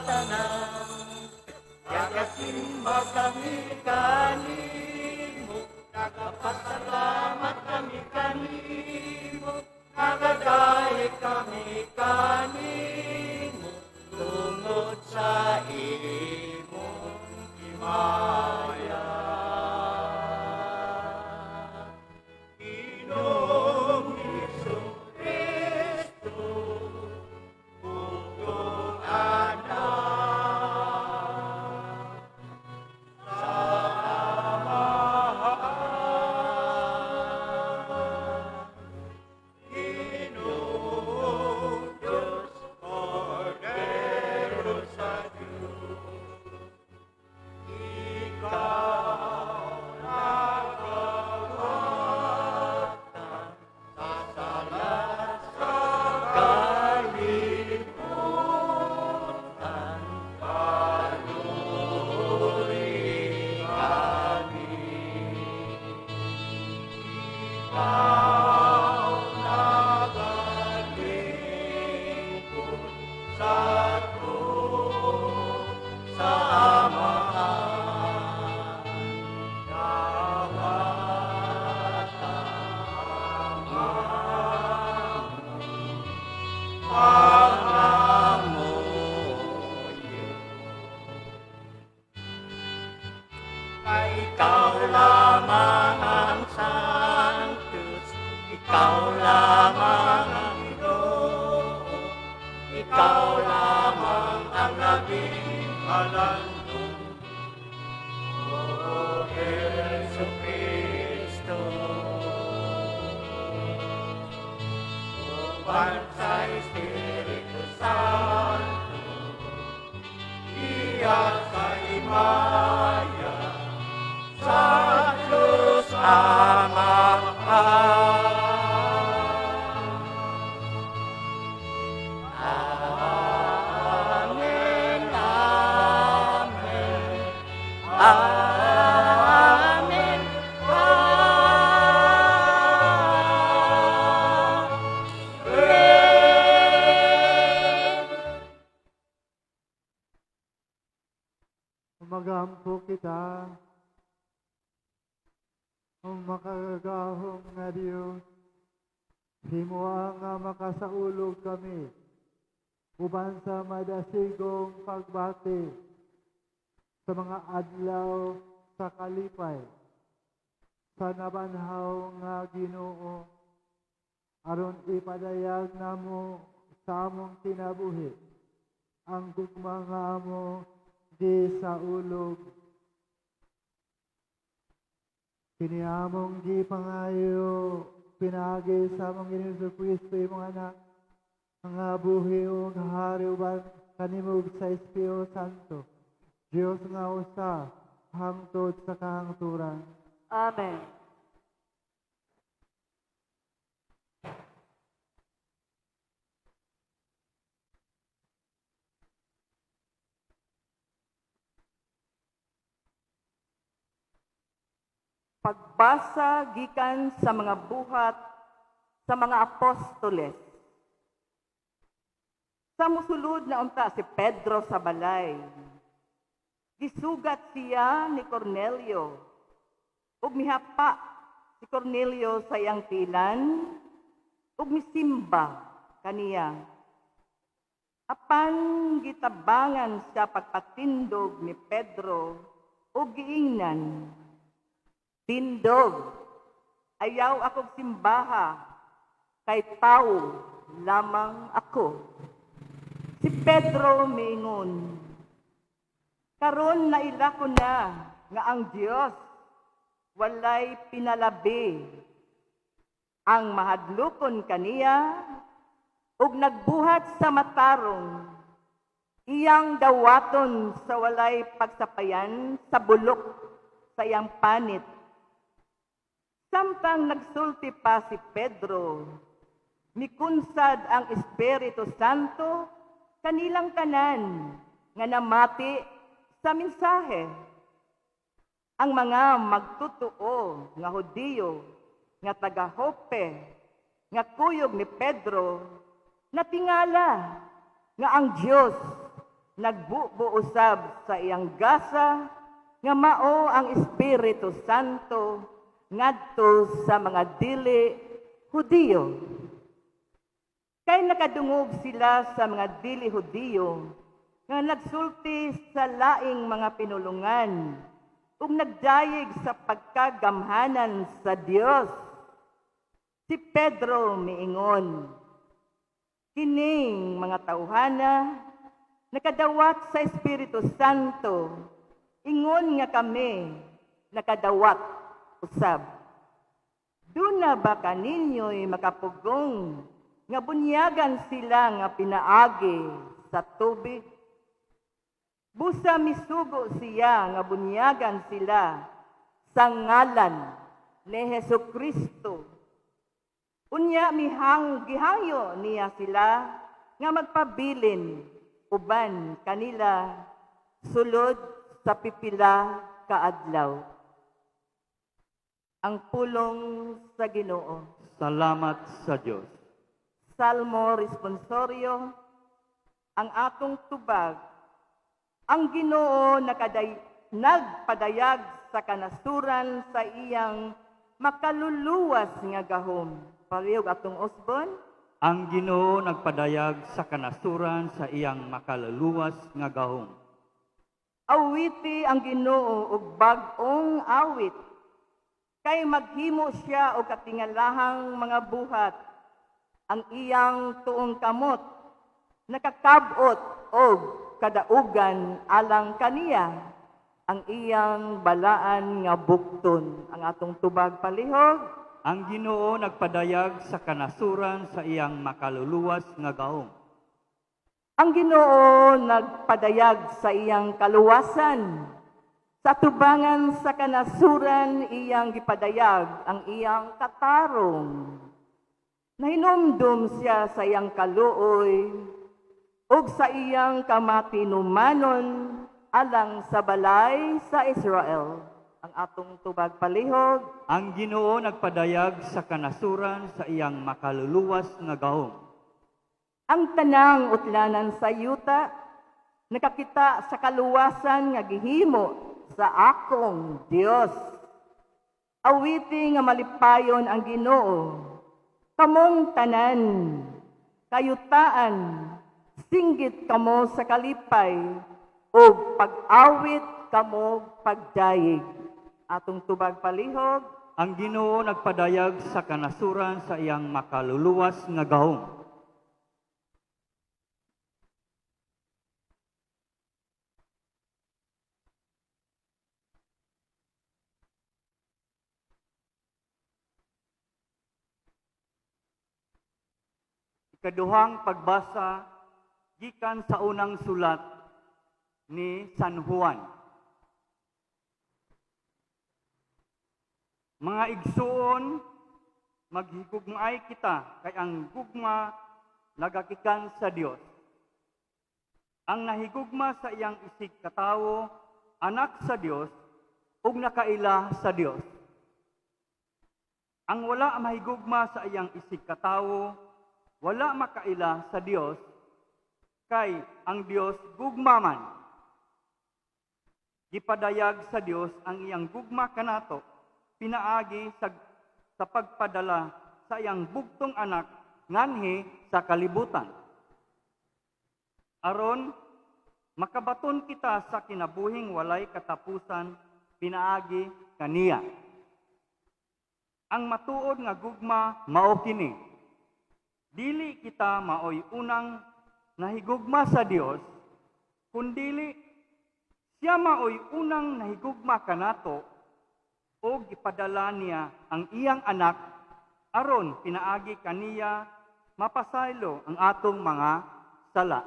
tanan, yagasimba kami kanimo, nagapasalamat kami kanimo, nagadahi kami kanimo, tungod sa imong himaya. Ginoong Jesu-Kristo, Pugong Anak, sa amahan, Ginoong Diyos, Kordero sa Diyos, Ikaw nagawatan sa salat sa kalibutan, panuri kami. Ikaw nagalingkod sa krus sa amahan, dawatan pangamuyo. Kay ikaw lamang ang Santos, ikaw lamang ang Ginoo, ikaw lamang ang labing halandong, O Jesu-Kristo. Uban sa Espiritu Santo, iya sa himaya, sa Diyos Amahan. Amen, amen, amen, amen. Magampo kita, ang makagahong nga Diyos, himuha nga makasaulog kami, uban sa madasigong pagbati sa mga adlaw sa kalipay, sa nabanhaw nga Ginoo, aron ipadayag namo sa among kinabuhi, ang gugma nga amo di sa ulog. Kiniamong di pangayo, pinagi sa among Ginoong Jesu-Kristo, imong anak, nga buhi o hari uban kanimog sa Espiritu Santo, Diyos nga usa, hangtod sa kahangturan. Amen. Pagbasa gikan sa mga buhat sa mga apostoles. Sa musulod na unta si Pedro sa balay. Gisugat siya ni Cornelio. Ug mihapa si Cornelio sa iyang tilan. Ug misimba kaniya. Apan gitabangan siya pagpatindog ni Pedro ug giingnan. Tindog, ayaw akong simbaha, kay tao lamang ako. Si Pedro miingon, karon naila ko na nga ang Dios walay pinalabi. Ang mahadlokon kaniya ug nagbuhat sa matarong, iyang dawaton sa walay pagsapayan sa bulok sa iyang panit. Samtang nagsulti pa si Pedro, mikunsad ang Espiritu Santo kanilang tanan nga namati sa mensahe. Ang mga magtutuo nga Hudiyo, nga taga-Joppe, nga kuyog ni Pedro, natingala nga ang Diyos nagbubuusab sa iyang gasa nga mao ang Espiritu Santo ngadto sa mga dili Hudiyo. Kay nakadungog sila sa mga dili Hudiyo nga nagsulti sa laing mga pinulungan ug nagdayeg sa pagkagamhanan sa Dios. Si Pedro miingon, kining mga tawhana nakadawat sa Espiritu Santo, ingon nga kami nakadawat usab. Duna ba kaninyo'y makapugong nga bunyagan sila nga pinaagi sa tubig? Busa misugo siya nga bunyagan sila sa ngalan ni Hesukristo. Unya gihayo niya sila nga magpabilin uban kanila sulod sa pipila ka adlaw. Ang pulong sa Ginoo. Salamat sa Diyos. Salmo responsorio, ang atong tubag. Ang Ginoo nagpadayag sa kanasuran sa iyang makaluluwas nga gahom. Palihog atong usbon. Ang Ginoo nagpadayag sa kanasuran sa iyang makaluluwas nga gahom. Awiti ang Ginoo og bag-ong awit. Kay maghimo siya og katingalahang mga buhat. Ang iyang tuong kamot nakakabot og kadaugan alang kaniya ang iyang balaan nga bukton. Ang atong tubag palihog. Ang Ginoo nagpadayag sa kanasuran sa iyang makaluluwas nga gahom. Ang Ginoo nagpadayag sa iyang kaluwasan. Sa tubangan sa kanasuran iyang gipadayag ang iyang katarong. Nahinomdom siya sa iyang kaluoy ug sa iyang kamatinumanon alang sa balay sa Israel. Ang atong tubag palihog. Ang Ginoo nagpadayag sa kanasuran sa iyang makaluluwas nga gahom. Ang tanang utlanan sa yuta nakakita sa kaluwasan nga gihimo sa akong Dios. Awiti nga malipayon ang Ginoo. Kamong tanan, kayutaan, singgit kamo sa kalipay, o pag-awit kamo pagdayeg. Atong tubag palihog. Ang Ginoo nagpadayag sa kanasuran sa iyang makaluluwas nga gahom. Ikaduhang pagbasa gikan sa unang sulat ni San Juan. Mga igsuon, maghigugmaay kita kay ang gugma nagagikan sa Dios. Ang nahigugma sa iyang isig katawo, anak sa Dios, ug nakaila sa Dios. Ang wala mahigugma sa iyang isig katawo, wala makaila sa Dios, kay ang Dios gugma man. Gipadayag sa Dios ang iyang gugma kanato, pinaagi sa pagpadala sa iyang bugtong anak nganhi sa kalibutan. Aron, makabaton kita sa kinabuhing walay katapusan, pinaagi kaniya. Ang matuod nga gugma mao kini. Dili kita maoy unang nahigugma sa Dios, kundili siya maoy unang nahigugma kanato o gipadala niya ang iyang anak aron pinaagi kaniya mapasaylo ang atong mga sala.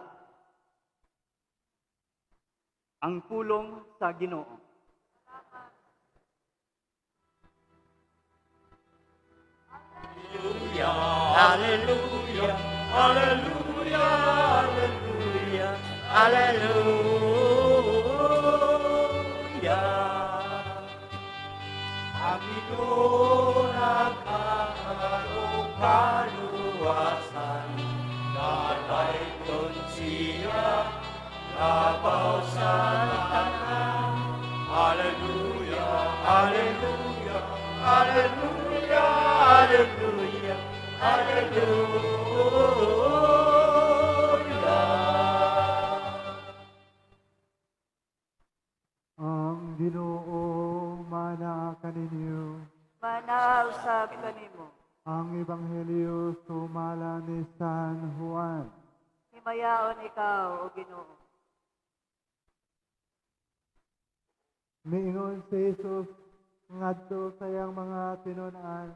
Ang pulong sa Ginoo. Hallelujah, hallelujah, hallelujah, hallelujah. Panginoon nagkakaroon kaluwasan, nalay siya Abaw sa tanan. Hallelujah, hallelujah, hallelujah, hallelujah, hallelujah. Ang Ginoo mana kaninyo. Manaw sa kanimo. Ang Ebanghelyo sumala ni San Juan. Himayaon ikaw, O Ginoo. Miingon si Jesus ngadto sa iyang mga tinunan,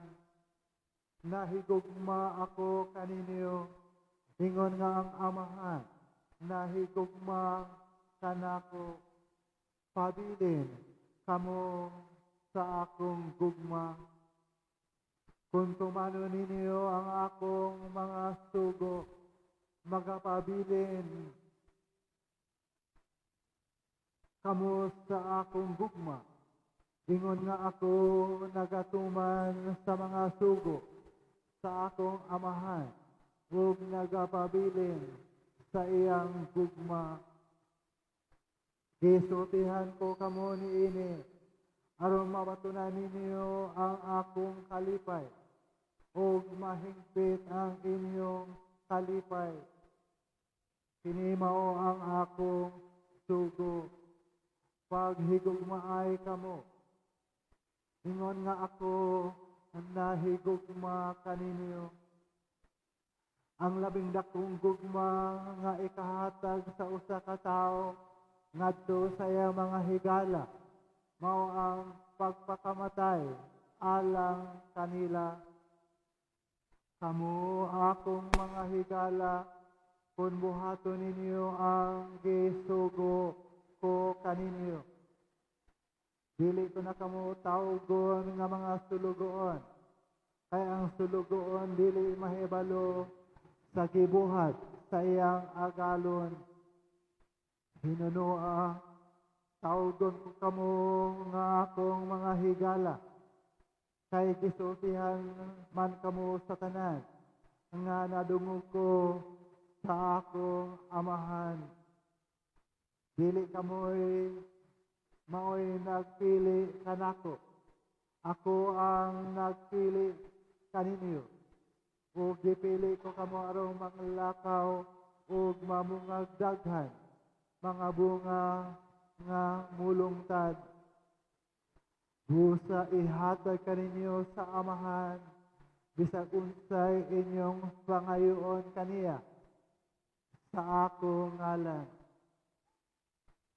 nahigugma ako kaninyo, ingon nga ang Amahan, nahigugma kanako, pabilin kamo sa akong gugma. Kung tumano ninyo ang akong mga sugo, magapabilin kamo sa akong gugma. Ingon nga ako nagatuman sa mga sugo sa akong Amahan, ug nagapabilin sa iyang gugma. Gisultihan ko kamo niini, aron mabatunan ninyo ang akong kalipay, ug mahingpit ang inyong kalipay. Kini mao ang akong sugo. Paghigugmaay kamo, ingon nga ako nahigugma kaninyo. Ang labing dakong gugma nga ikahatag sa usa ka tawo ngadto sa iyang mga higala, mao ang pagpakamatay alang kanila. Kamo akong mga higala, kung buhaton ninyo ang gisugo ko kaninyo. Dili ko na kamo tawgon nga mga sulugoon, kay ang sulugoon dili mahibalo sa gibuhat sa iyang agalon. Hinunoa, tawgon ko kamo nga akong mga higala, kay gisultihan man kamo sa tanan nga nadungog ko sa akong Amahan. Dili kamoy maoy nagpili kanako, ako ang nagpili kaninyo. Ug gipili ko kamo aron manglakaw ug mamungag daghan mga bunga nga mulungtad. Busa ihatag kaninyo sa Amahan, bisag unsay inyong pangayoon kaniya sa akong ngalan.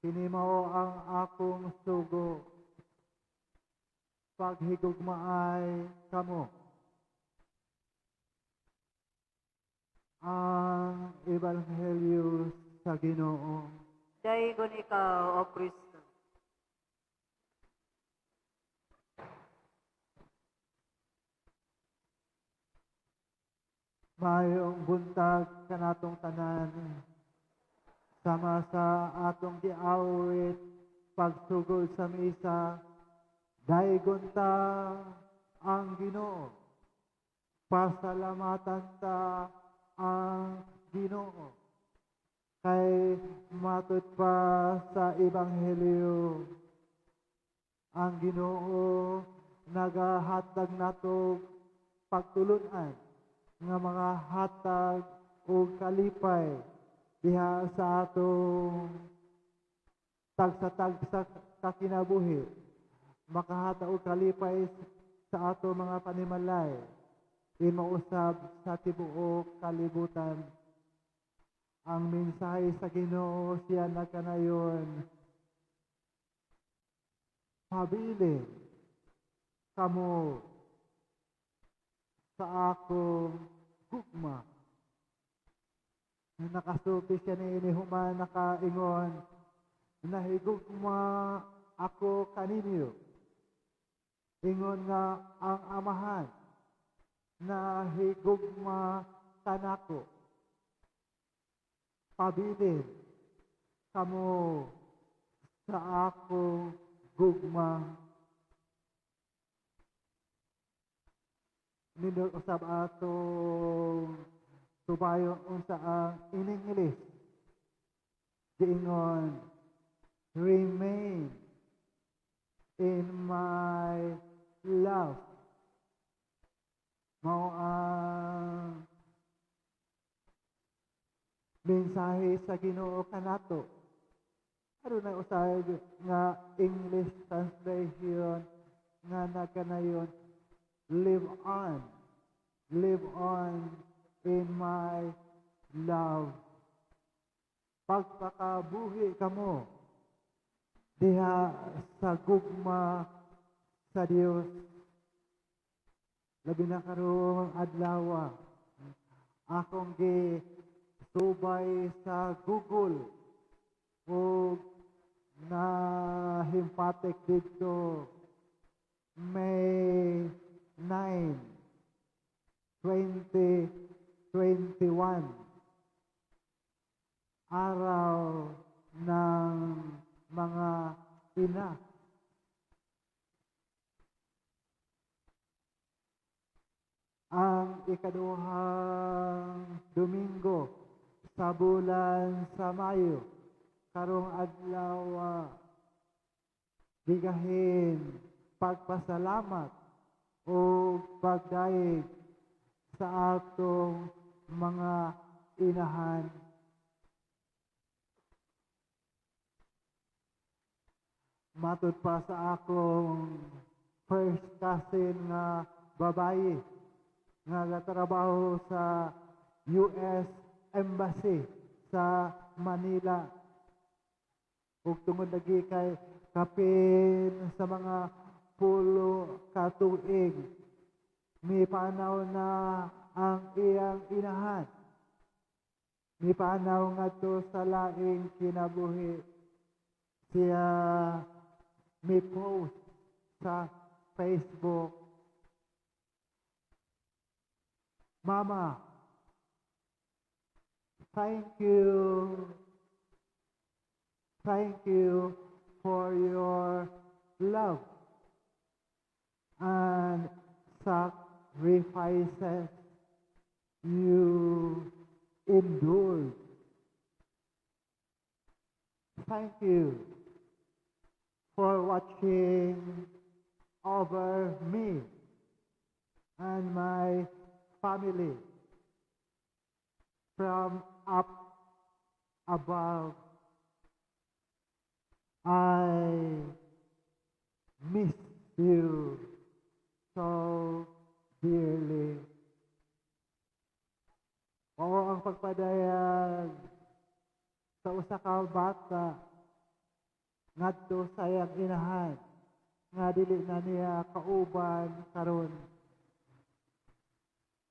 Kini mao ang akong sugo. Paghigugmaay kamo. Ang Ebanghelyo sa Ginoo. Daygon ikaw, O Kristo. Mayong buntag kanatong tanan, sama sa atong giawit pagsugod sa misa, daygon ta ang Ginoo. Pasalamatan ta ang Ginoo. Kay matud pa sa Ebanghelyo, ang Ginoo nagahatag nato pagtulunan nga mga hatag o kalipay diha sa atong tagsa-tagsa kakinabuhi, makahata og kalipay sa ato mga panimalay, mausab sa tibuok kalibutan. Ang mensahe sa Ginoo siya nagkanayon, pabilin kamo sa akong gugma. Nakasulti siya ni inihuman nakaingon, nahigugma ako kaninyo. Ingon nga ang Amahan, nahigugma kanako. Pabilin kamo sa akong gugma. Nindot usab atong tubayon unsa ang in English giingon, remain in my love. Mao ang mensahe sa Ginoo kanato. Ano na usay nga English translation nga nagkanayon, live on in my love. Pagpakabuhi kamo diha sa gugma sa Dios. Labi na karong adlaw akong subay sa Google o na himpatik dito May 9, 2021, araw ng mga ina. Ang ikaduhang Domingo sa bulan sa Mayo, karong adlaw bigahin pagpasalamat o pagdaig sa atong mga inahan. Matod pa sa akong first cousin nga babae nga nagtrabaho sa US Embassy sa Manila. Ug tungod lagi kay kapin sa mga pulo ka tuig, mipanaw na ang iyang inahan. Mipanaw ngadto sa laing kinabuhi. Siya mi-post sa Facebook, Mama, thank you for your love and sacrifices you endured. Thank you for watching over me and my family from up above. I miss you so dearly. Oo ang pagpadayag sa usa ka bata ngadto sa iyang inahan nga dili na niya kauban karon.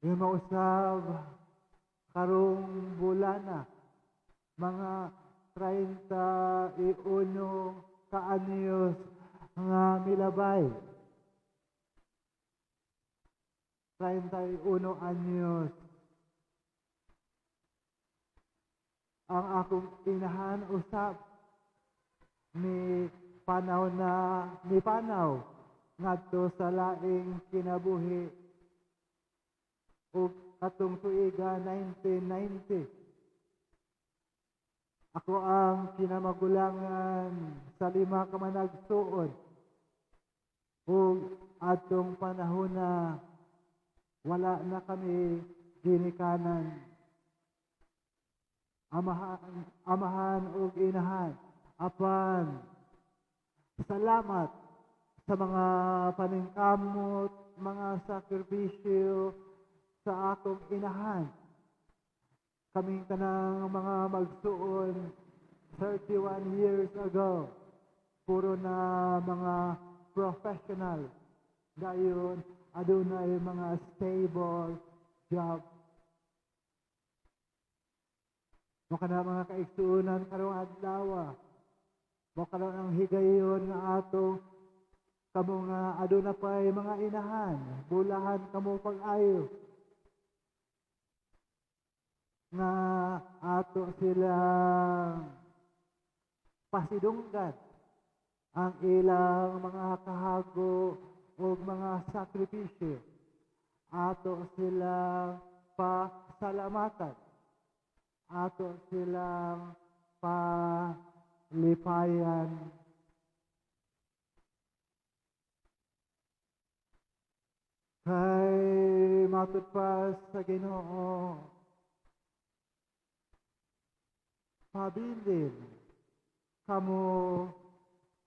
Yung mausab karong bulana mga 31 kaanyos nga milabay. 31 anyos. Ang akong inahan usab ni panaw ngadto sa laing kinabuhi ug katong tuiga 1990. Ako ang kinamagulangan sa 5 ka managsuon ug atong panahon na wala na kami ginikanan. Amahan ug inahan, apan salamat sa mga paningkamot, mga sakripisyo sa akong inahan. Kaming tanang mga magsuon 31 years ago, puro na mga professional. Dayon, adunay mga stable job. Maka na mga kaigsuunan karong adlaw. Maka na ang higayon nga ato kamo nga aduna pay mga inahan, bulahan kamo pag-ayo. Na ato silang pasidunggan ang ilang mga kahago o mga sakripisyo. Ato silang pasalamatan. Ato silang palipayan. Kay matod pa sa Ginoo, pabilin kamo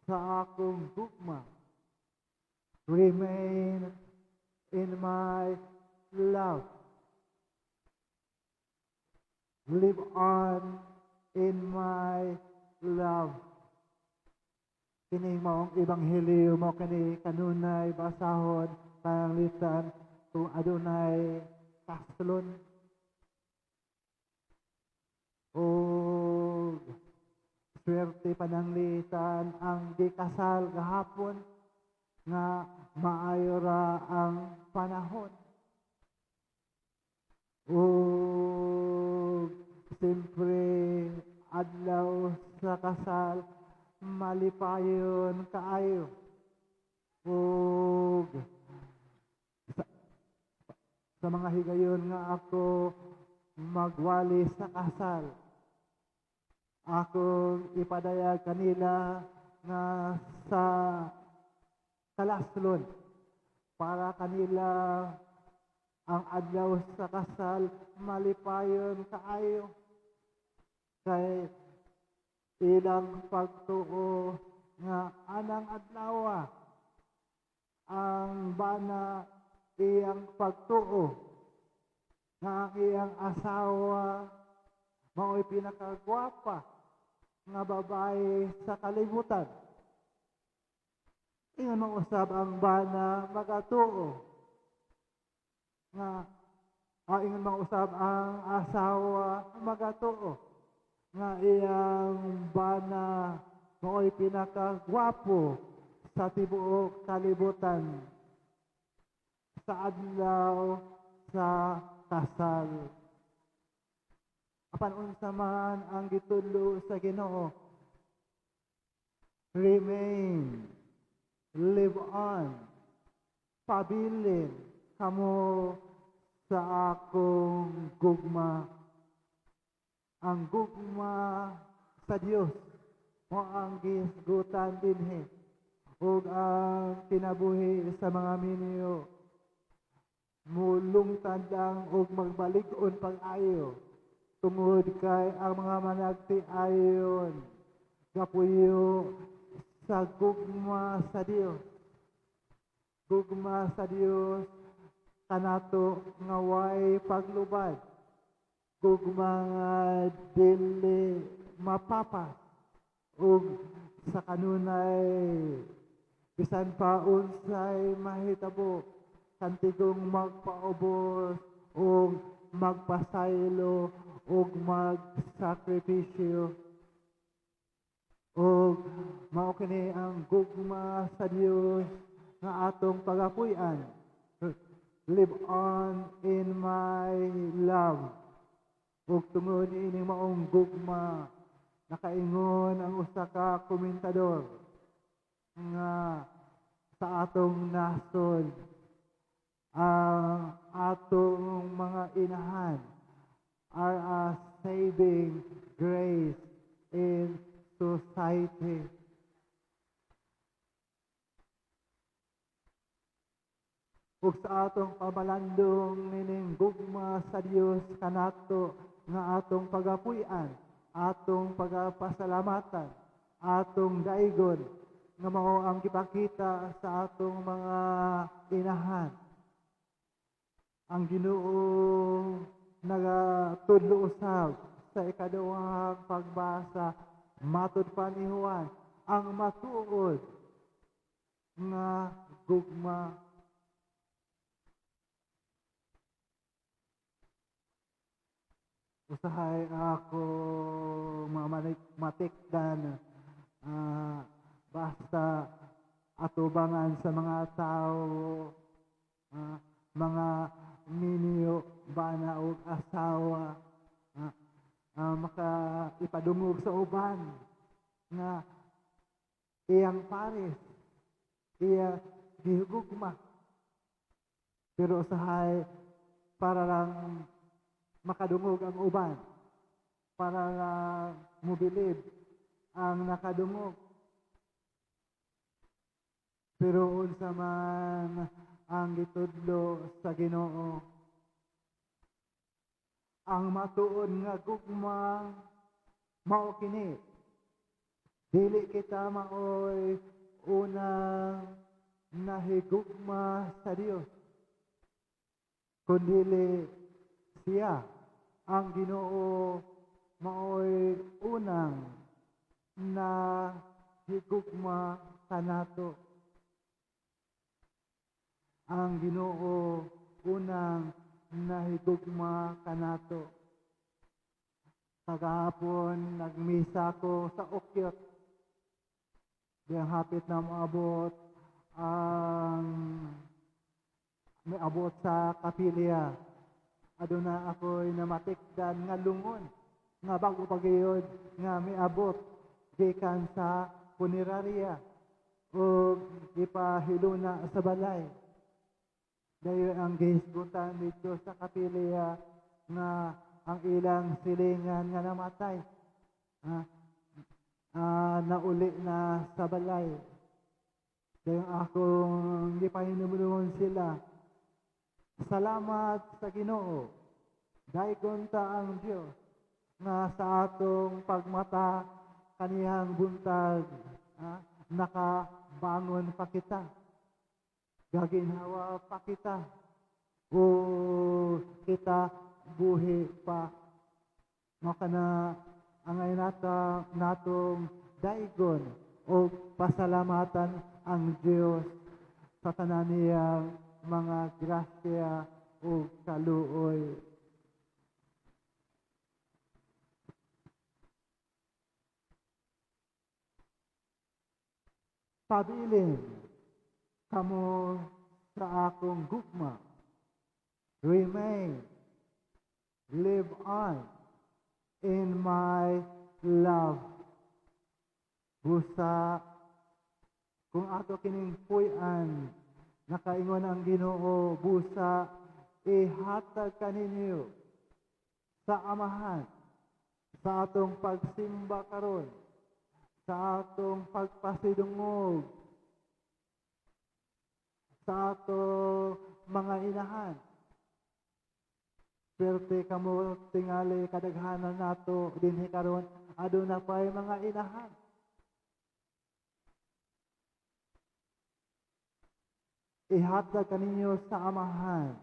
sa akong gugma. Remain in my love. Live on in my love. Kini maong ebanghelyo mo kini kanunay basahon panglitan kung adunay kaslon o swerte pananglitan ang gikasal gahapon nga maayo ra ang panahon. O siyempre adlaw sa kasal malipayon kaayo. O sa mga higayon nga ako magwali sa kasal, akong ipadayag kanila nga sa kalaslon para kanila ang adlaw sa kasal malipayon kaayo kay ilang pagtuo nga anang adlaw ang bana iyang pagtuo nga ang iyang asawa mao'y pinakagwapa nga babae sa kalibutan. Ingon mausab ang bana magatuo nga ingon mausab ang asawa magatuo nga iyang bana mao'y pinakagwapo sa tibuok kalibutan sa adlaw sa kasal. Apan unsa man ang gitudlo sa Ginoo, remain, live on, pabilin kamo sa akong gugma. Ang gugma sa Dios mo ang gisgutan dinhi ug ang kinabuhi sa mga minyo mulungtad lang ug magbalik-on pag-ayo tungod kay ang mga managti ayon gapuyo sa gugma sa Dios. Gugma sa Dios kanato nga way paglubad. Gugma nga dili mapapas ug sa kanunay bisan pa unsay mahitabo kantigong magpaubos o magpasaylo o magsakripisyo o mao kini ang gugma sa Dios nga atong pagapuy-an. Live on in my love. Ug tungod ining maong gugma nakaingon ang usa ka komentador nga sa atong nasod ang atong mga inahan are a saving grace in society. Ug sa atong pamalandong nining gugma sa Dios kanato nga atong pagapuy-an, atong pagapasalamatan, atong daigon nga mao ang gipakita sa atong mga inahan. Ang Ginoo nagatudlo usab sa ikaduhang pagbasa matud pa ni Juan ang matuod nga gugma. Usahay ako matikdan basta atubangan sa mga tao, mga minyo, bana o asawa, maka ipadungog sa uban nga iyang pares, iya gihugugma. Pero usahay para lang makadungog ang uban, para lang mobilib ang nakadungog. Pero unsa man ang gitudlo sa Ginoo, ang matuod nga gugma mao kini. Dili kita maoy unang nahigugma sa Dios, kundi siya ang Ginoo maoy unang nahigugma kanato. Ang Ginoo unang nahigugma kanato. Kagahapon nagmisa ko sa Ukyot. Diyang hapit na maabot ang may abot sa kapilya. Aduna ako'y namatikdan nga lungon nga bago pagayod nga may abot gikan sa punerarya o ipahiluna sa balay. Dahil ang gihisgutan dito sa kapilya nga ang ilang silingan nga namatay. Nauli na sa balay. Dahil akong gipahinumulungon sila. Salamat sa Ginoo. Dahil kunta ang Diyos nga sa atong pagmata kaniyang buntag nakabangon pa kita. Gaginhawa pa kita o kita buhi pa. Maka na angay natong daigon o pasalamatan ang Diyos sa tanan niyang mga grasya o kaluoy. Pabilin kamo sa akong gugma. Remain, live on in my love. Busa, kung ato kining puy-an, nakaingon ang Ginoo, busa, ihatag kaninyo sa amahan, sa atong pagsimba karon, sa atong pagpasidungog, sa atong mga inahan. Swerte kamo tingali kadaghanan nato dinhi karon aduna pay mga inahan. Ihatag kaninyo sa amahan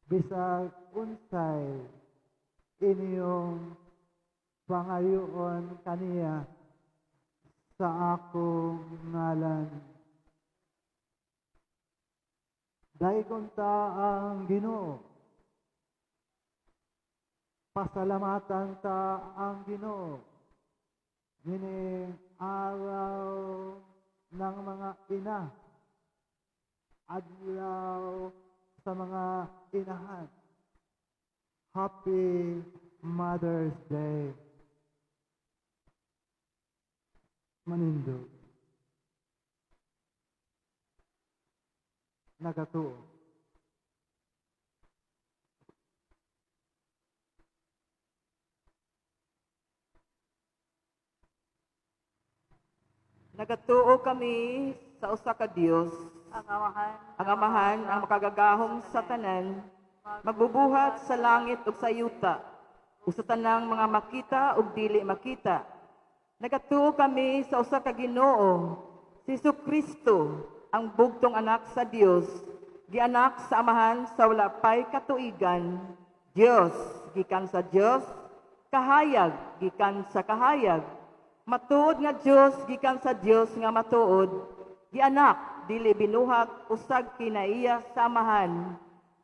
bisag unsay inyong pangayoon kaniya sa akong ngalan. Dahil kunta ang Ginoo, pasalamatan ta ang Ginoo. Nini araw ng mga ina, adlaw sa mga inahan. Happy Mother's Day. Manindog. Nagatuo. Nagatuo kami sa usa ka Dios, Ang amahan, ang amahan, ang makagagahom sa tanan, magbubuhat sa langit ug sa yuta, ug sa tanang mga makita ug dili makita. Nagatuo kami sa usa ka Ginoo, si Jesucristo, ang bugtong anak sa Dios, gianak sa amahan sa wala pay katuigan, Dios gikan sa Dios, kahayag gikan sa kahayag, matuod nga Dios gikan sa Dios nga matuod, gianak dili binuhat usag kinaiya sa amahan,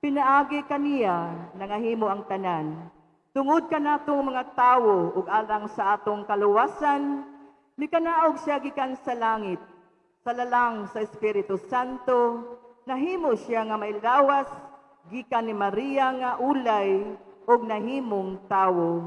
pinaagi kaniya nangahimo ang tanan. Tungod ka natong mga tawo ug alang sa atong kaluwasan, mikanaog siya gikan sa langit, sa lalang sa Espiritu Santo, nahimo siya nga mailawas, gikan ni Maria nga ulay, ug nahimong tawo.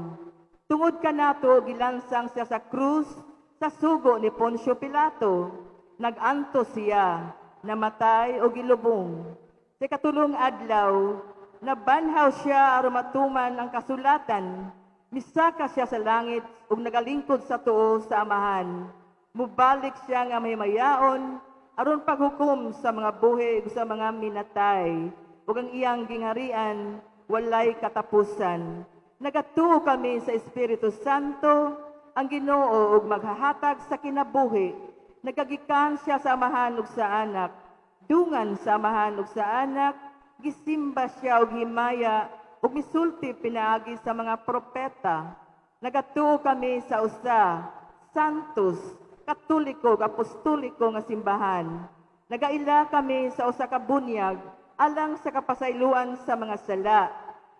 Tungod ka nato, gilansang siya sa krus, sa sugo ni Poncio Pilato, naganto siya, namatay o gilubong. Sa katulong adlaw, nabanhaw siya aron matuman ang kasulatan, Misaka siya sa langit ug nagalingkod sa tuo sa amahan. Mubalik siya nga may mayaon aron paghukom sa mga buhi ug sa mga minatay. Ug ang iyang gingharian walay katapusan. Nagatuo kami sa Espiritu Santo, ang Ginoo ug maghahatag sa kinabuhi. Nagagikan siya sa amahan ug sa anak. Dungan sa amahan ug sa anak, gisimba siya og himaya ug misulti pinaagi sa mga propeta. Nagatuo kami sa usa, santos, katoliko ug apostoliko nga simbahan. Nagaila kami sa usa ka bunyag alang sa kapasayloan sa mga sala.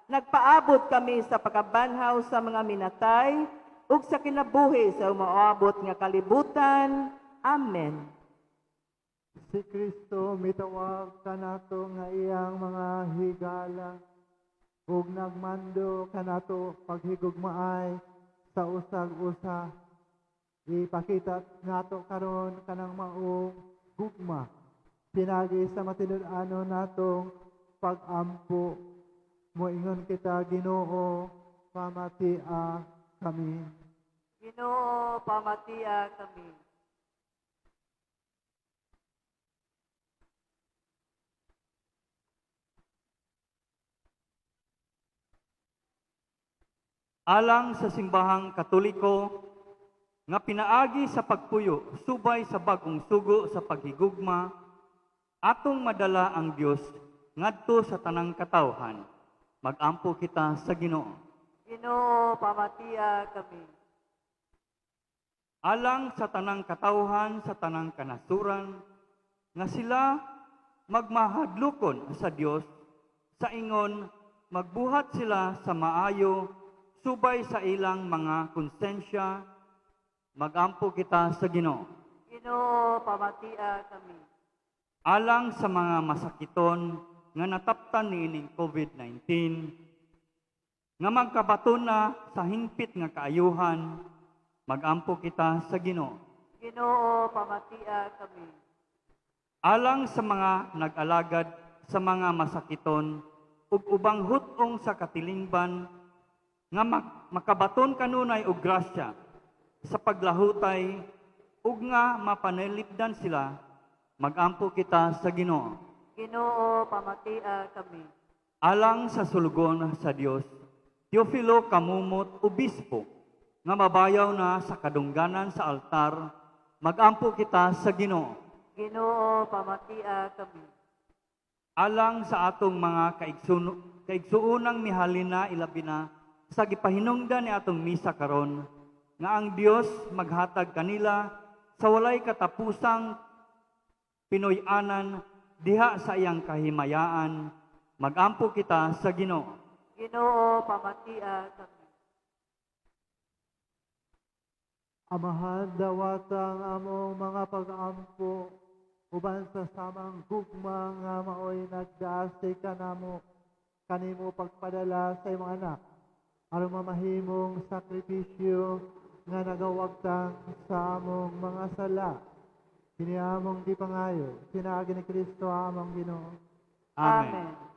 Nagpaabot kami sa pagkabanhaw sa mga minatay ug sa kinabuhi sa umaabot nga kalibutan. Amen. Si Kristo mitawag kanato nga iyang mga higala ug nagmando kanato paghigugmaay sa usag-usa. Ipakita nato karon kanang maong gugma pinagi sa matinud-ano natong pag-ampo. Moingon kita, Ginoo, pamatia kami. Ginoo, pamatia kami. Alang sa simbahang Katoliko, nga pinaagi sa pagpuyo, subay sa bagong sugo sa paghigugma, atong madala ang Dios ngadto sa tanang katawhan. Magampo kita sa Ginoo. Ginoo, pamatia kami. Alang sa tanang katawhan sa tanang kanasuran, nga sila magmahadlukon sa Dios, sa ingon magbuhat sila sa maayo, subay sa ilang mga konsensya. Magampo kita sa Ginoo. Ginoo, pamatia kami. Alang sa mga masakiton nga nataptan niining COVID-19, nga magkabaton na sa hingpit nga kaayuhan, magampo kita sa Ginoo. Ginoo, pamatia kami. Alang sa mga nag-alagad sa mga masakiton ug ubang hutong sa katilingban, nga makabaton kanunay og grasya sa paglahutay ug nga mapanalipdan sila, magampo kita sa Ginoo. Ginoo, pamatia kami. Alang sa sulugon sa Dios, Teofilo Kamumot, obispo, nga mabayaw na sa kadungganan sa altar, magampo kita sa Ginoo. Ginoo, pamatia kami. Alang sa atong mga kaigsuunang mihalina ilabi na sa gipahinungdan ni atong misa karon, nga ang Dios maghatag kanila sa walay katapusang Pinoy-anan diha sa iyang kahimayaan, magampo kita sa Ginoo. Ginoo, pamatia kami. Amahan dawatang among mga pag-ampo uban sa samang gugma nga maoy nagdaasi kanamo kanimo pagpadala sa imong anak aron mamahimong sakripisyo nga nagawagtang sa among mga sala. Kiniamong di pangayo, sinaagi ni Kristo among Ginoo. Amen.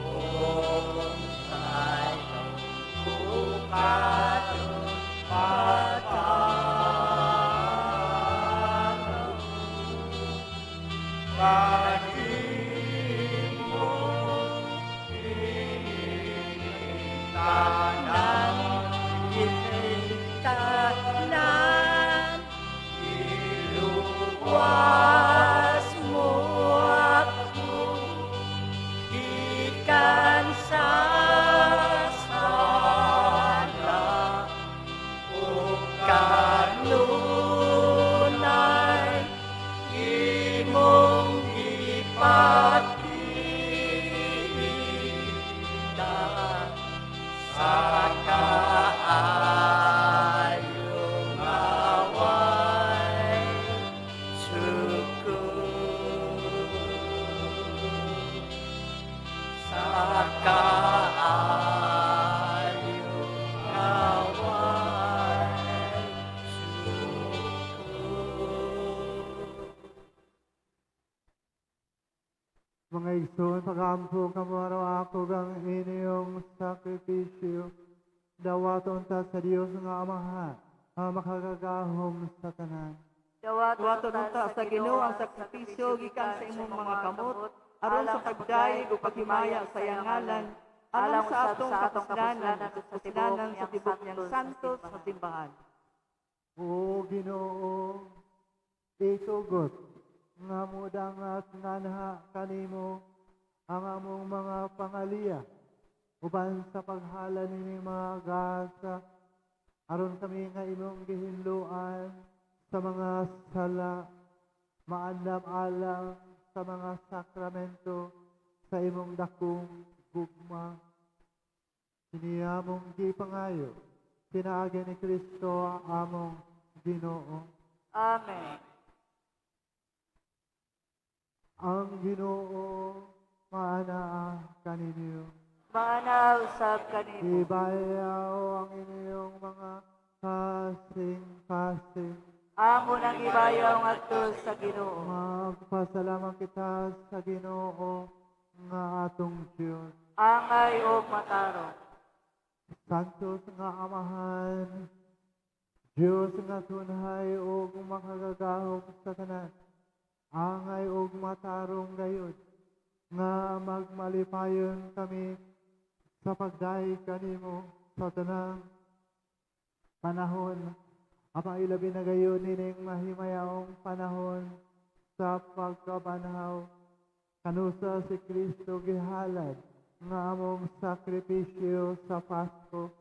Oh Mga igsoon, pagampo ka mo araw ako ang inyong sakripisyo. Dawaton ta sa Dios nga Amahan, ang makagagahom sa tanan. Wato nunta sa Ginoo ang sakripisyo gikan sa imong mga kamot aron sa pagdayeg ug paghimaya sa iyang ngalan alang sa atong kapusdanan at kapusdanan sa tibok niyang santos sa simbahan. O Ginoo, itugot nga mudang at nganha kanimo ang among mga pangaliya uban sa paghala nining mga gasa aron kami nga imong gihinluan sa mga sala maandam alang sa mga sakramento sa imong dakong gugma. Siniyamong gipangayo, pinaagi ni Kristo among Ginoo. Amen. Ang Ginoo maanaa kaninyo. Maana usab kanimo. Ibayaw ang inyong mga kasing-kasing. Amo nang ibayaw ngadto sa Ginoo. Magpasalamat kita sa Ginoo nga atong Diyos. Angay og matarong. Santos nga Amahan, Diyos nga tunhay og makagagahom sa tanan. Angay og matarong gayud nga magmalipayon kami sa pagdaig kanimo sa tanang panahon. Apa ilabi na gayon nining mahimayaong panahon sa pagkabanhaw kanusa si Kristo gihalad nga among sakripisyo sa Pasko.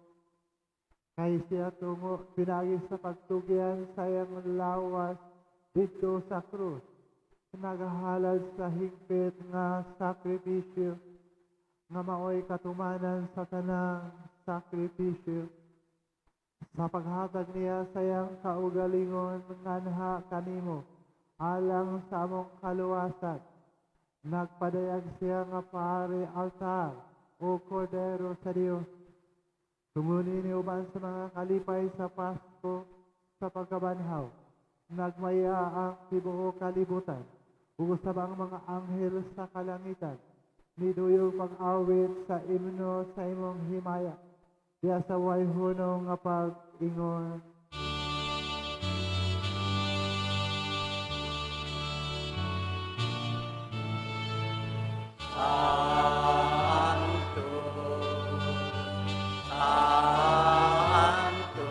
Kay siya tungo pinagi sa pagtugyan sa iyang lawas dito sa krus. Nagahalad sa higpit nga sakripisyo nga maoy katumanan sa tanang sakripisyo. Sa paghatag niya sa iyang kaugalingon nganha kanimo alang sa among kaluwasan, nagpadayag siya nga pare altar o kordero sa Dios. Tunguni ni uban sa mga kalipay sa Pasko sa pagkabanhaw, nagmaya ang tibuok kalibutan, ugusab ang mga anghel sa kalangitan, niduyog pag-awit sa imno sa imong himaya, diya sa way hunong nga pag-ingon. Santo, Santo,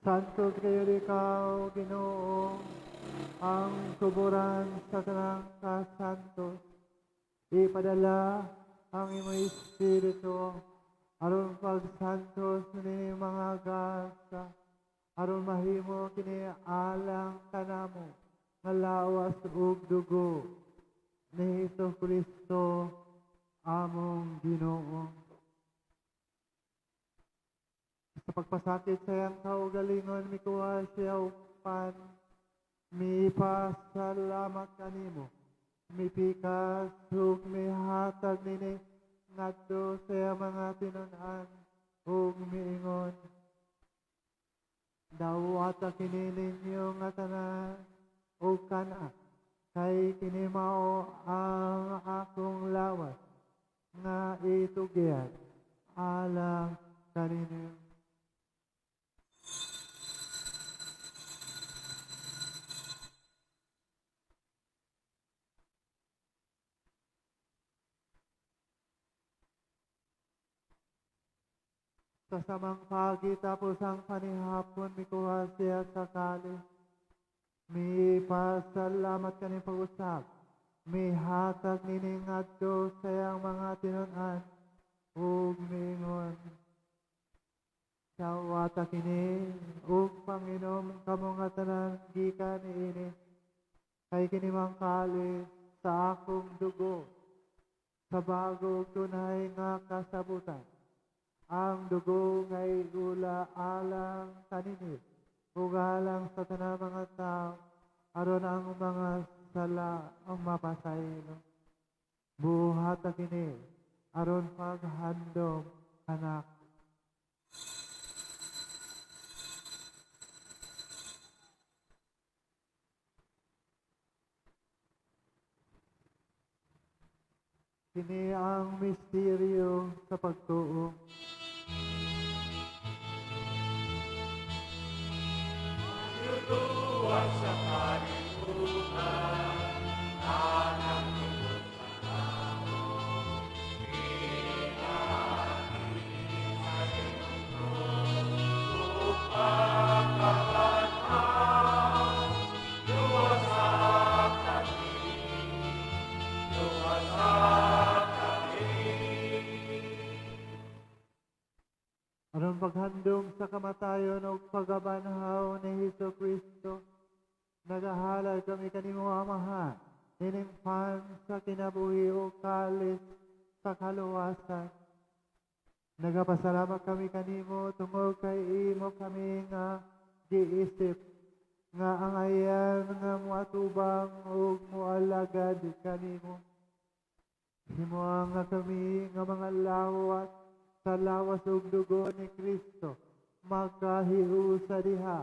Santo kayo ikaw, Ginoo, ang tuburan sa tanang kasantos. Ipadala ang imong Espiritu aron pagsantos ni mga gasa, aron mahimo kini alang kanamo nga lawas ug dugo ni Hesus Kristo among Ginoo. Sa pagpasakit sa iyang kaugalingon, mikuha siya upan, mipasalamat kanimo. Mipikas, ug mihatag nini, ngadto sa iyang mga tinunan, ug miingon. Dawata kini ninyo nga tanan, ug kana, kay kini mao ang akong lawas, nga itugyan, alang kaninyo. Sa samang pagi tapos ang panihapon, mikuha siya sa kali. Mi pasalamat kani pag-usap. Mi hatag nini ngadto sa iyang mga tinunan. Ug mingon. Sawata kini, ug Panginom kamo nga tanan gikan niini. Kay kini mang kali sa akong dugo. Sa bagong tunay nga kasabutan. Ang dugo ngay gula alang kanini, ug alang sa tanang mga tao, aron ang mga sala ang mapasaylo. Buhat kini, aron paghandom anak. Kini ang misteryo sa pagtuo. Luwag sa kalibutan, tanang tungkol sa tao. Pinahingin sa Diyos, upang kabanhaw. Luwasak kami, luwasak kami. Aron paghandom sa kamatayon o pagabanhaw ni Hesus Kristo, nagahalal kami kanimo Amahan, ining pan sa kinabuhi o kalis sa kaluwasan. Nagapasalamat kami kanimo tungod kay imo kami nga giisip nga ang ayan nga muatubang o mualagad kanimo. Himuang nga kami nga mga lawat sa lawas ug dugo ni Kristo, magkahiu sa diha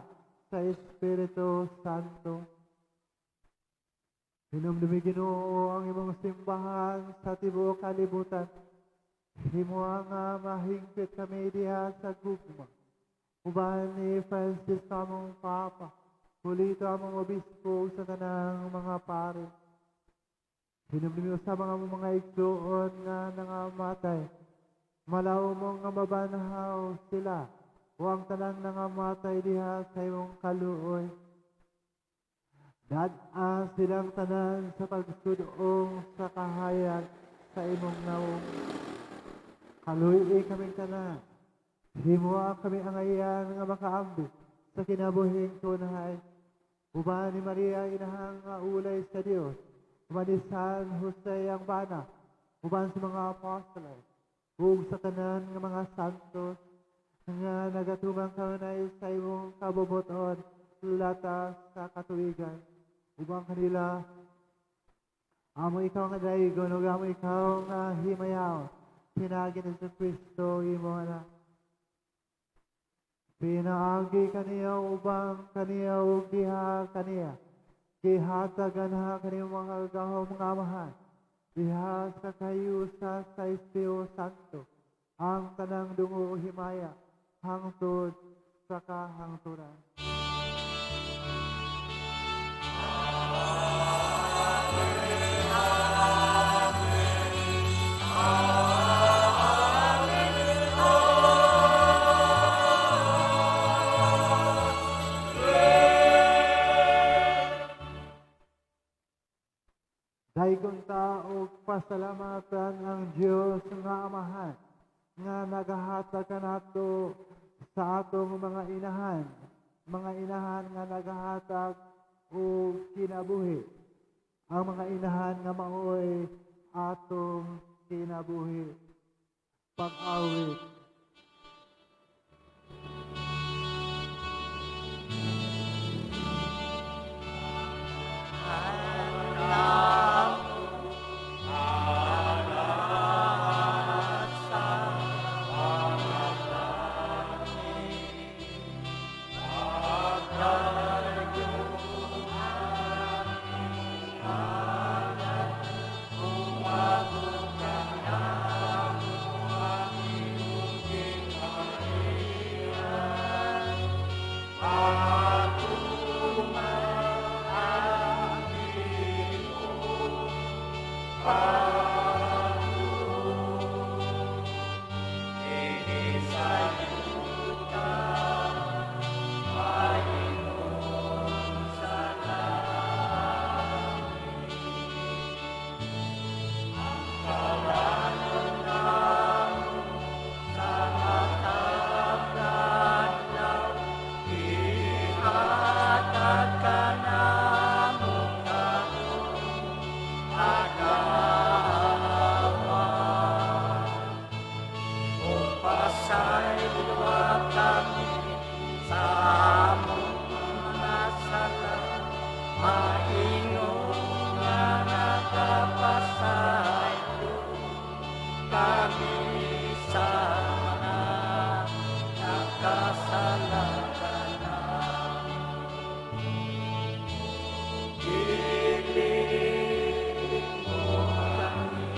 sa Espiritu Santo. Hinumdumi Ginoo ang imong simbahan sa tibuok kalibutan. Himuang nga mahingpit kami diha sa gugma. Uban ni Francis among Papa, pulito among obispo sa tanang mga pare. Hinumdumi sa mga igsoon nga nangamatay. Malaw mong nga mabanhaw sila, huwag tanang nangamatay diha sa imong kaluoy. Dad-a silang tanan sa pagsudong sa kahayag sa imong nawong. Kaluoy kaming tanan. Himuha kami ang ayan nga makaambit sa kinabuhing tunay. Uban ni Maria inahang nga ulay sa Dios. Uban ni San Jose ang bana. Uban sa mga apostoles. Ug sa tanan nga mga santos nga nagatugang kanunay sa imong kabubuton latas sa katuigan. Ubang kanila, amo ikaw nga daigon ug amo ikaw nga himayaw. Pinagi ni sa Kristo imo anak. Pinaagi kaniya ubang kaniya ug diha kaniya. Gihatagan ha kaniya mga gahom nga amahan. Diha sa kayusa sa Espiritu Santo, ang tanang dungo himaya, hangtod sa kahangturan. Daigong taog pasalamatan ang Diyos nga Amahan nga nagahatag kanato sa atong mga inahan nga nagahatag o kinabuhi. Ang mga inahan nga maoy atong kinabuhi. Pag-awit. Maingon nga nakapasayo kami sa mga nakasalanan. Giling mo kami,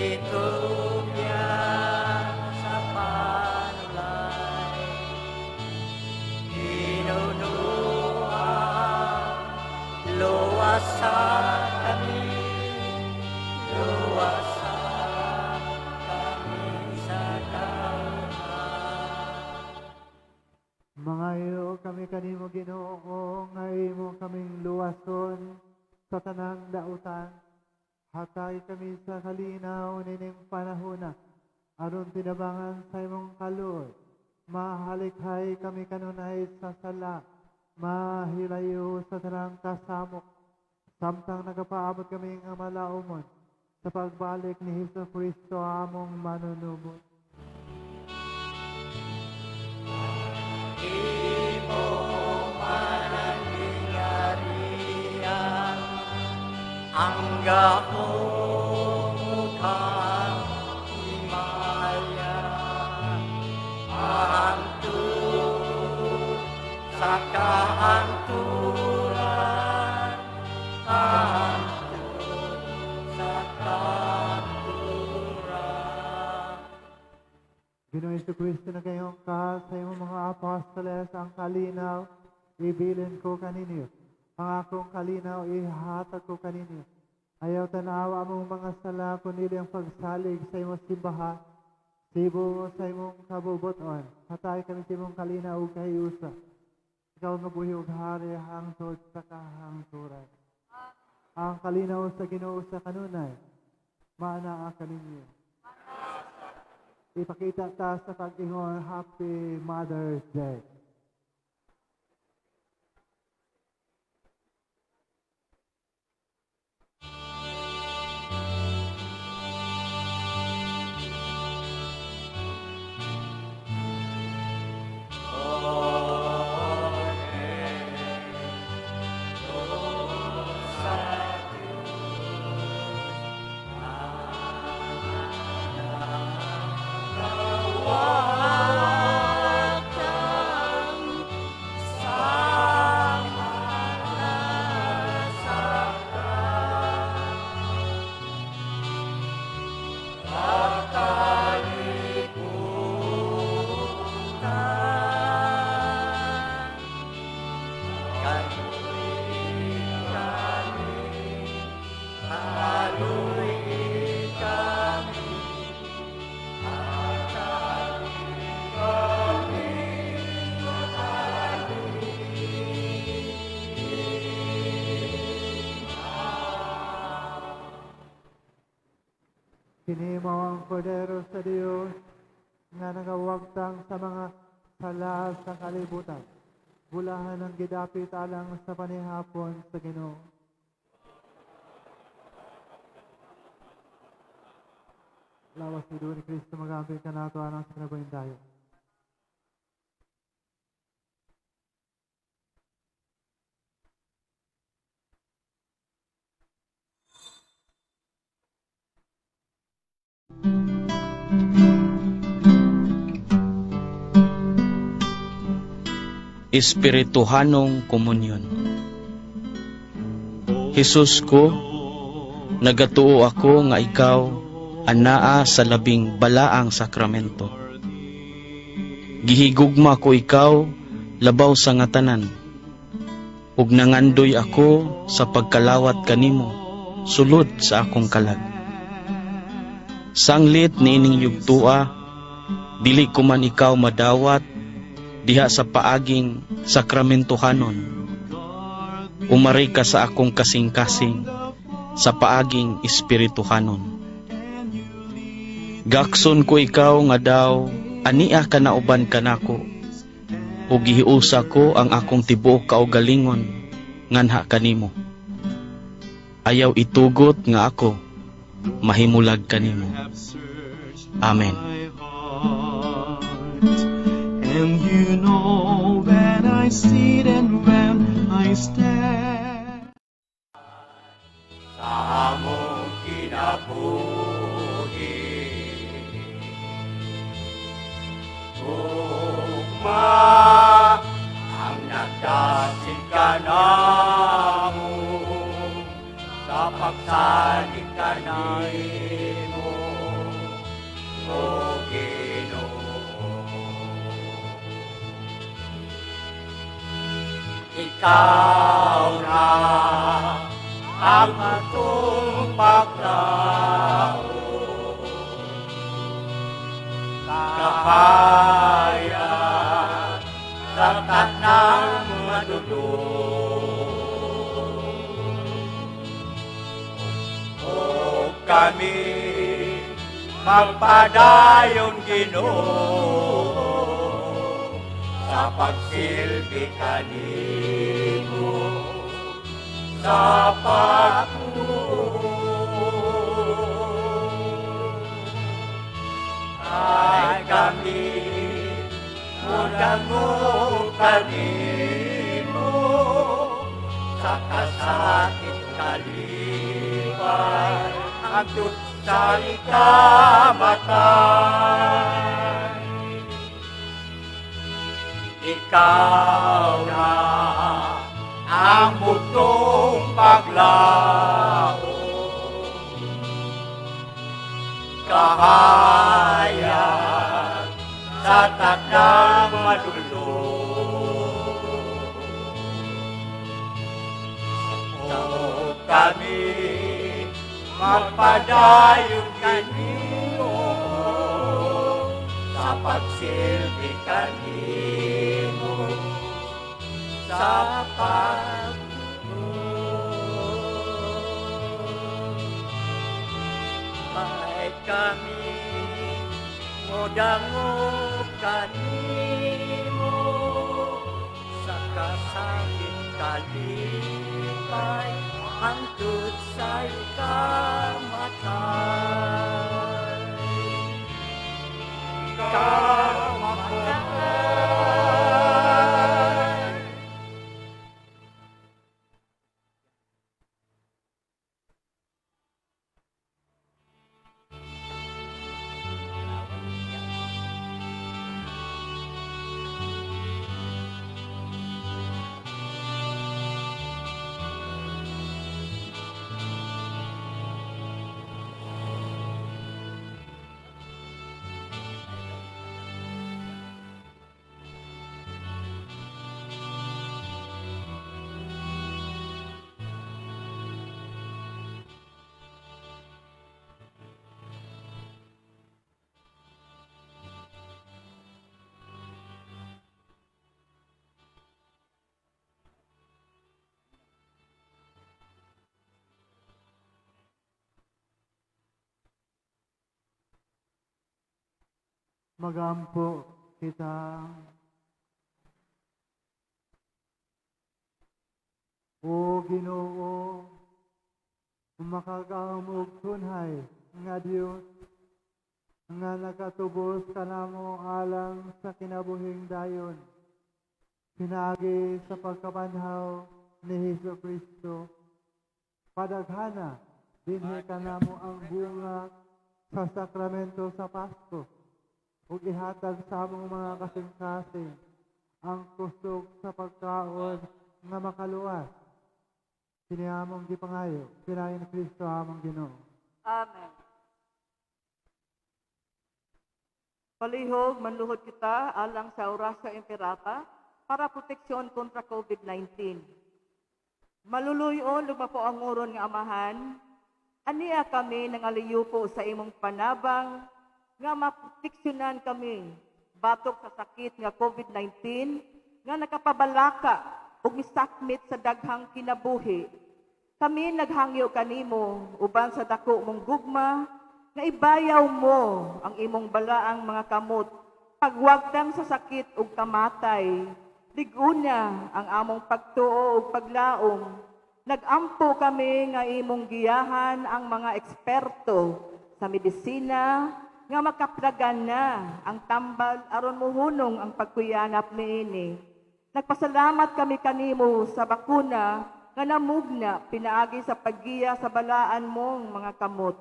itugyan sa panulay. Inunuan, luwasan kami, luwasan kami sa kaunan. Mga iyo kami kanimo Ginoo, nga imo kaming luwason sa tanang dautan. Hatay kami sa kalinaw nining panahona, aron tinabangan sa imong kaluoy. Mahalikhay kami kanunay sa sala, mahilayo sa tanang kasamok, samtang nagapaabot kami nga malaumon sa pagbalik ni Hesus Kristo among manunubos. Imo manangyarihan ang gahong mukhang himaya, hangtod sa kahanturan, hangtod sa kahanturan. Ginoong Jesucristo na kayong ka sa imong mga apostoles ang kalinaw, ibilin ko kaninyo. Ang akong kalinaw, ihatag ko kaninyo. Ayaw tanawa mong mga sala, kundi ang pagsalig sa imong simbahan. Sibo sa imong kabubuton. Hatay kami sa imong kalinaw ug kahiusa. Ikaw nga buhi ug hari hangtod sa kahangturan. Ang kalinaw sa Ginoo sa kanunay, maanaa kaninyo. Ipakita ta sa pag-ingon, Happy Mother's Day. Kini mao ang kordero sa Dios nga nagawagtang sa mga sala sa kalibutan. Bulahan ang gidapit alang sa panihapon sa Ginoo. Lawas ni Duo ni Kristo magamit ka nato anang sa kinabuhin tayo. Espirituhanong komunyon. Hesus ko, nagatuo ako nga ikaw anaa sa labing balaang sakramento. Gihigugma ko ikaw labaw sa ngatanan, ug nangandoy ako sa pagkalawat kanimo sulod sa akong kalag. Sanglit ni ining yugtua, dili ko man ikaw madawat diha sa paaging sakramentohanon. Umari ka sa akong kasing-kasing sa paaging espirituhanon. Gakson ko ikaw nga daw ania ka na uban kanako, ug gihiusa ko ang akong tibuok kaugalingon nganha kanimo. Ayaw itugot nga ako mahimulag kanimo. Amen. And you know that I I sit and when I stand. Sa among kinabuhi, ugma ang nagdasig ka namo, sa pagsalig ka nimo, O Ginoo. Ikaw na ang atong paglao, kahaya sa tanang madulong. O kami magpadayon, Ginoo, sa pagsilbi kanimo, sa pagtuon. Ay kami mudangog kanimo, sa kasakit kalipay, hangtod sa ikamatay. Ikaw na ang butong paglao, kahayag sa tanang madulong. O kami magpadayon kanimo, sa pagsilbi kanimo, sa pagtuon. May kami modangog kanimo, sa kasakit kalipay, hangtod sa ikamatay. Ikamatay. Magampo kita. O Ginoo, makagaamog tunhay nga Dios nga nakatubos kanamo alang sa kinabuhing dayon. Pinagi sa pagkabanhaw ni Hesus Kristo. Padaghana dinhi kanamo ang bunga sa sakramento sa Pasko. Ug ihatag sa among mga kasing-kasing ang kusog sa pagkaon nga makaluwas. Kini among gipangayo, pinayon ni Kristo among Ginoo. Amen. Palihog, manluhod kita alang sa oras sa imperata para proteksyon kontra COVID-19. Maluluyon, lumapo ang oron nga amahan, aniya kami nangaliyo po sa imong panabang nga maproteksyonan kami batok sa sakit nga COVID-19 nga nakapabalaka ug misakmit sa daghang kinabuhi. Kami naghangyo kanimo uban sa dako mong gugma nga ibayaw mo ang imong balaang mga kamot pagwagtang sa sakit ug kamatay. Liguna ang among pagtuo ug paglaom. Nagampo kami nga imong giyahan ang mga eksperto sa medisina nga makaplagan na ang tambal aron muhunong ang pagkuyanap niini. Nagpasalamat kami kanimo sa bakuna nga namugna pinaagi sa paggiya sa balaan mong mga kamot.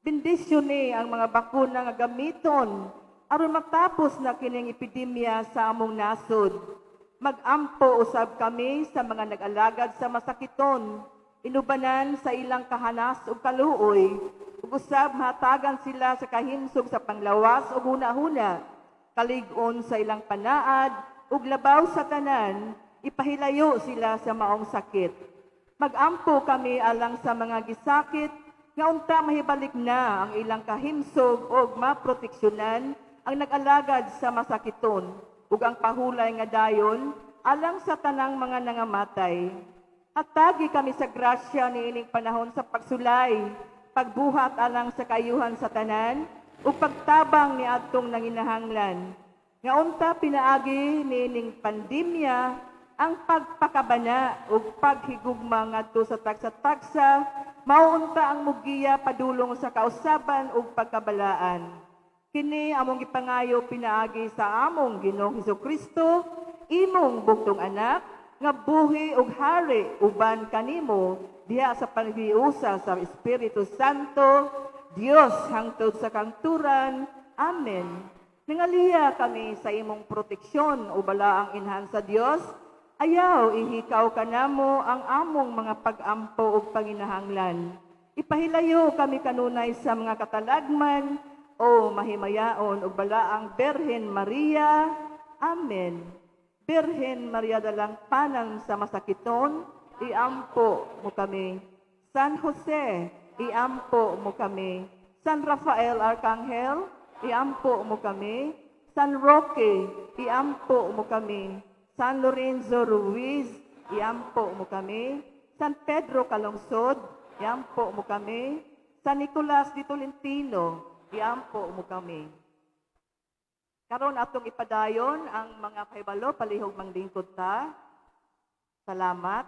Bendisyon ni ang mga bakuna nga gamiton aron matapos na kining epidemya sa among nasod. Magampo usab kami sa mga nag-alagad sa masakiton, inubanan sa ilang kahanas ug kaluoy, ug usab hatagan sila sa kahimsog sa panglawas ug huna-huna, kalig-on sa ilang panaad ug labaw sa tanan, ipahilayo sila sa maong sakit. Magampo kami alang sa mga gisakit nga unta mahibalik na ang ilang kahimsog ug maproteksyonan ang nag-alagad sa masakiton ug ang pahulay nga dayon alang sa tanang mga nangamatay. At tagi kami sa grasya niining panahon sa pagsulay, pagbuhat alang sa kayuhan sa tanan ug pagtabang ni adtong nanginahanglan. Nga unta pinaagi niining pandemya ang pagpakabana ug paghigugma ngadto sa tagsa-tagsa, mauunta ang mugiya padulong sa kausaban ug pagkabalaan. Kini among gipangayo pinaagi sa among Ginoong Hesukristo, imong bugtong anak, nga buhi ug hari uban kanimo diha sa paghiusa sa Espiritu Santo, Dios hangtod sa kangturan. Amen. Nangaliya kami sa imong proteksyon o balaang inhan sa Dios, ayaw ihikaw kanamo ang among mga pag-ampo ug panginahanglan. Ipahilayo kami kanunay sa mga katalagman o mahimayaon ug balaang Birhen Maria. Amen. Birhen Maria dalang panang sa masakiton, iampo mo kami. San Jose, iampo mo kami. San Rafael Arcangel, iampo mo kami. San Roque, iampo mo kami. San Lorenzo Ruiz, iampo mo kami. San Pedro Calungsod, iampo mo kami. San Nicolas de Tolentino, iampo mo kami. Karon atong ipadayon ang mga kahibalo palihog manglingkod ta. Salamat.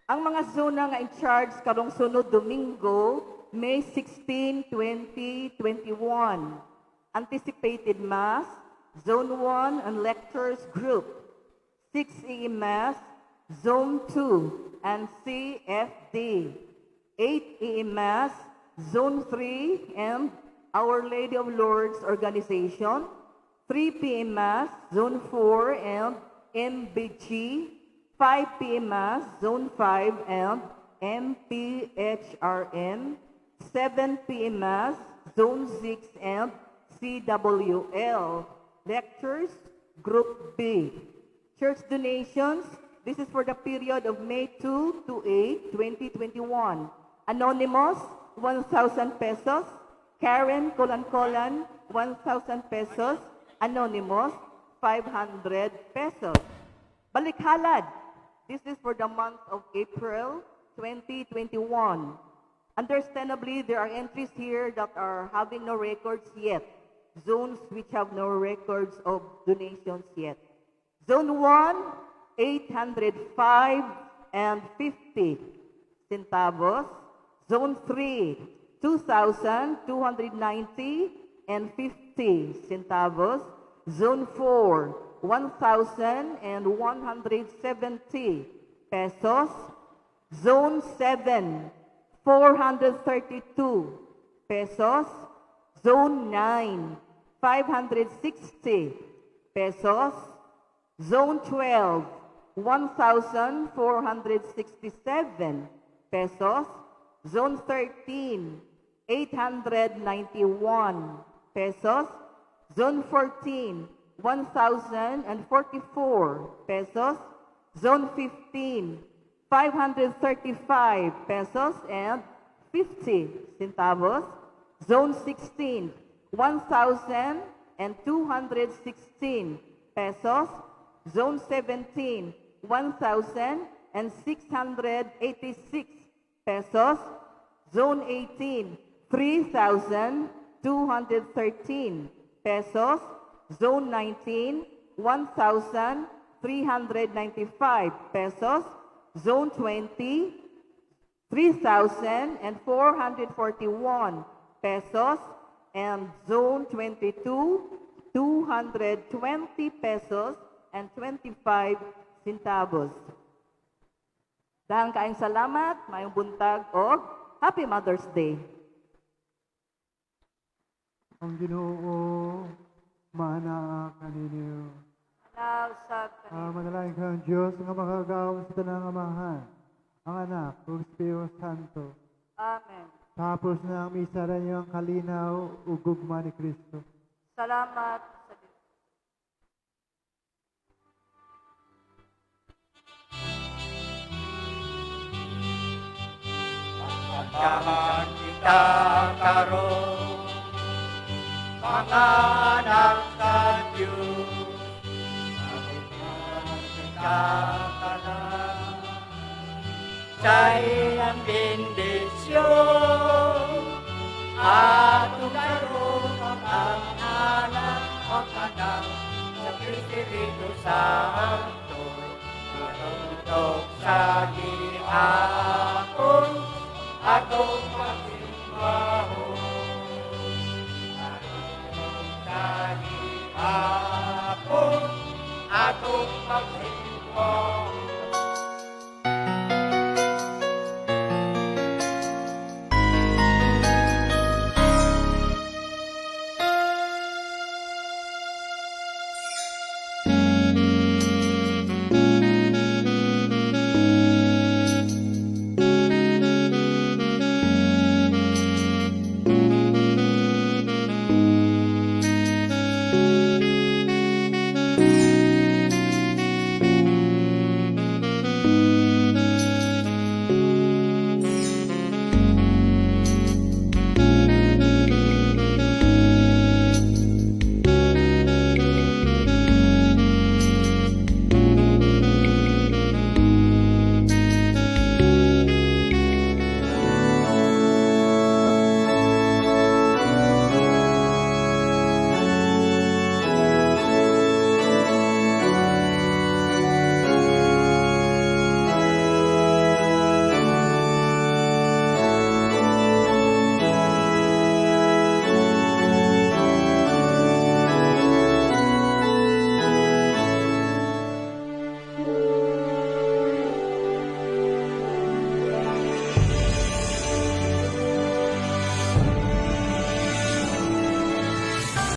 Ang mga zona nga in charge karong sunod Domingo, May 16, 2021. Anticipated Mass, Zone 1 and Lectures Group. 6 AM Mass, Zone 2 and CFD. 8 AM Mass, Zone 3 and Our Lady of Lourdes Organization. 3 PM Mass, Zone 4 and MBG. 5 PM Mass, Zone 5 and MPHRM. 7 PM Mass, Zone 6 and CWL. Lectures, Group B. Church donations, this is for the period of May 2 to 8, 2021. Anonymous, 1,000 pesos. Karen Kolan, 1,000 pesos. Anonymous, 500 pesos. Balikhalad, this is for the month of April 2021. Understandably, there are entries here that are having no records yet. Zones which have no records of donations yet. Zone 1, 805 and 50 centavos. Zone 3, 2,290 and 50 centavos. Zone 4, 1,170 pesos. Zone 7, 432 pesos. Zone 9, 560 pesos. Zone 12, 1,467 pesos. Zone 13, 891 pesos. Zone 14, 1,044 pesos. Zone 15, 535 pesos and 50 centavos. Zone 16, 1,216 pesos. Zone 17, 1,686 pesos. Zone 18, 3,213 pesos. Zone 19, 1,395 pesos. Zone 20, 3,441 pesos. And Zone 22, 220 pesos and 25 centavos. Dahang kaayong salamat, mayong buntag o Happy Mother's Day. Ang Ginoo, mana kaninyo. Now sa Manalangin kang Diyos nga makagawad sa tanang amahan, ang anak, ug Espiritu Santo. Amen. Tapos na ang misa rin ang kalinaw ug gugma ni Kristo. Salamat sa Diyos. Pagkaman kita karon, mga anak sa Diyos, pagkaman kita kanan, sa iyang bendisyon, atong karon ang anak ang anak sa Espiritu Santo, matutok sa gihapon, atong pagsimbahon. Sa gihapon, atong pagsimbahon.